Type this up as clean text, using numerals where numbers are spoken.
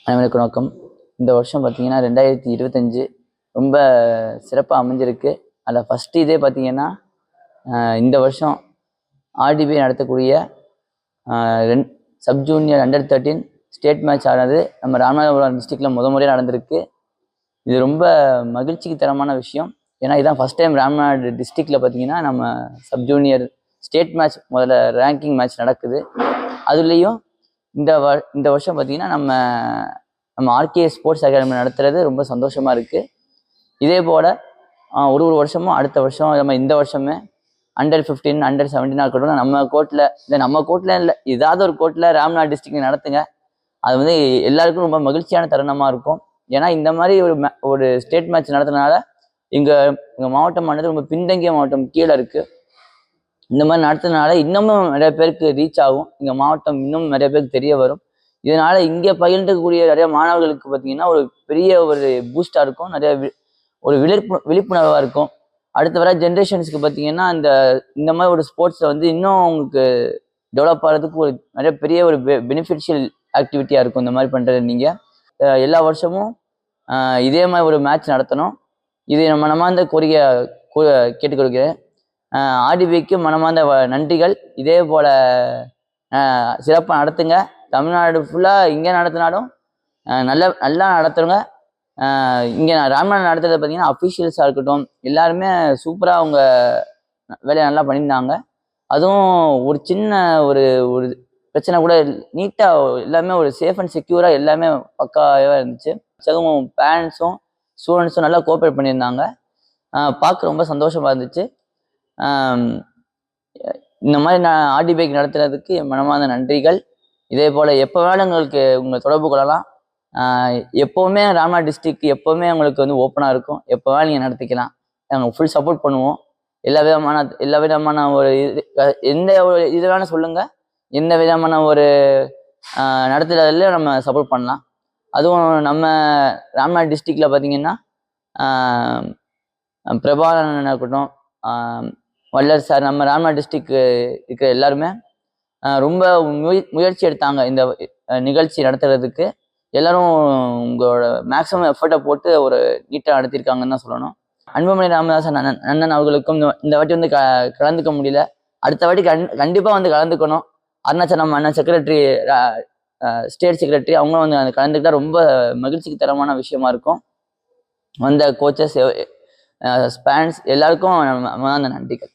அனைவருக்கும் வணக்கம். இந்த வருஷம் பார்த்தீங்கன்னா 2025 ரொம்ப சிறப்பாக அமைஞ்சிருக்கு. அதில் ஃபஸ்ட்டு இதே பார்த்தீங்கன்னா இந்த வருஷம் ஆர்டிபி நடத்தக்கூடிய சப் ஜூனியர் அண்டர்-13 ஸ்டேட் மேட்ச் ஆனது நம்ம ராமநாதபுரம் டிஸ்ட்ரிக்டில் முறையாக நடந்திருக்கு. இது ரொம்ப மகிழ்ச்சிக்கு தரமான விஷயம். ஏன்னா இதுதான் ஃபஸ்ட் டைம் ராமநாடு டிஸ்ட்ரிக்டில் பார்த்தீங்கன்னா நம்ம சப் ஜூனியர் ஸ்டேட் மேட்ச் முதல்ல ரேங்கிங் மேட்ச் நடக்குது. அதுலேயும் இந்த வருஷம் பார்த்தீங்கன்னா நம்ம ஆர்கே ஸ்போர்ட்ஸ் அகாடமி நடத்துறது ரொம்ப சந்தோஷமாக இருக்குது. இதே போல் ஒரு வருஷமும் அடுத்த வருஷம் நம்ம இந்த வருஷமே அண்டர்-15 அண்டர்-17 இருக்கட்டும் நம்ம கோர்ட்டில் இல்லை ஏதாவது ஒரு கோர்ட்டில் ராமநாடு டிஸ்ட்ரிக்ட் நடத்துங்க. அது வந்து எல்லாருக்கும் ரொம்ப மகிழ்ச்சியான தருணமாக இருக்கும். ஏன்னா இந்த மாதிரி ஒரு ஸ்டேட் மேட்ச் நடத்துனால எங்கள் மாவட்டமானது ரொம்ப பின்தங்கிய மாவட்டம் கீழே இருக்குது. இந்த மாதிரி நடத்துனால இன்னமும் நிறைய பேருக்கு ரீச் ஆகும். எங்கள் மாவட்டம் இன்னும் நிறைய பேருக்கு தெரிய வரும். இதனால இங்கே பயின்றக்கூடிய நிறைய மாணவர்களுக்கு பார்த்தீங்கன்னா ஒரு பெரிய ஒரு பூஸ்டாக இருக்கும். நிறைய ஒரு விழிப்புணர்வாக இருக்கும். அடுத்த வர ஜென்ரேஷன்ஸுக்கு பார்த்தீங்கன்னா இந்த மாதிரி ஒரு ஸ்போர்ட்ஸை வந்து இன்னும் அவங்களுக்கு டெவலப் ஆகிறதுக்கு ஒரு நிறைய பெரிய ஒரு பெனிஃபிஷியல் ஆக்டிவிட்டியாக இருக்கும். இந்த மாதிரி பண்ணுறது நீங்கள் எல்லா வருஷமும் இதே மாதிரி ஒரு மேட்ச் நடத்தணும். இது மனமார்ந்த கோரிக்கை கேட்டுக்கொள்கிறேன். ஆர்டிபிக்கு மனமார்ந்த நன்றிகள். இதே போல் சிறப்பாக நடத்துங்க. தமிழ்நாடு ஃபுல்லாக இங்கே நடத்தினாலும் நல்லா நடத்துங்க. இங்கே ராமநாடு நடத்துறது பார்த்தீங்கன்னா அஃபிஷியல்ஸாக இருக்கட்டும் எல்லாருமே சூப்பராக அவங்க வேலையை நல்லா பண்ணியிருந்தாங்க. அதுவும் ஒரு சின்ன ஒரு பிரச்சனை கூட நீட்டாக எல்லாமே ஒரு சேஃப் அண்ட் செக்யூராக எல்லாமே பக்காவாக இருந்துச்சு. அதுவும் பேரண்ட்ஸும் ஸ்டூடெண்ட்ஸும் நல்லா கோஆப்ரேட் பண்ணியிருந்தாங்க. பார்க்க ரொம்ப சந்தோஷமாக இருந்துச்சு. இந்த மாதிரி நான் ஆர்டிபிக்கு நடத்துறதுக்கு மனமார்ந்த நன்றிகள். இதே போல் எப்போ வேணாலும் உங்களை தொடர்பு கொள்ளலாம். எப்போவுமே ராமநாடு டிஸ்ட்ரிக்ட் எப்போவுமே உங்களுக்கு வந்து ஓப்பனாக இருக்கும். எப்போ வேணாலும் நீங்கள் நடத்திக்கலாம். நாங்கள் ஃபுல் சப்போர்ட் பண்ணுவோம். எல்லா விதமான ஒரு எந்த ஒரு இது வேணால் சொல்லுங்கள். எந்த விதமான ஒரு நடத்துறதுல நம்ம சப்போர்ட் பண்ணலாம். அதுவும் நம்ம ராமநாடு டிஸ்ட்ரிக்டில் பார்த்தீங்கன்னா பிரபாகரன் இருக்கட்டும், வல்லர் சார், நம்ம ராமநாடு டிஸ்ட்ரிக்ட் இருக்கிற எல்லாருமே ரொம்ப முயற்சி எடுத்தாங்க இந்த நிகழ்ச்சி நடத்துறதுக்கு. எல்லாரும் உங்களோட மேக்ஸிமம் எஃபர்ட்டை போட்டு ஒரு நீட்டாக நடத்தியிருக்காங்கன்னு தான் சொல்லணும். அன்புமணி ராமதாசன் அண்ணன் அவர்களுக்கும் இந்த வாட்டி வந்து கலந்துக்க முடியல. அடுத்த வாட்டி கண்டிப்பாக வந்து கலந்துக்கணும். அருணாச்சலம் அண்ணன் செக்ரட்டரி, ஸ்டேட் செக்ரட்டரி, அவங்களும் வந்து கலந்துக்கிட்டால் ரொம்ப மகிழ்ச்சிக்கு தரமான விஷயமா இருக்கும். வந்த கோச்சஸ், ஸ்பேன்ஸ் எல்லாருக்கும் அந்த நன்றிகள்.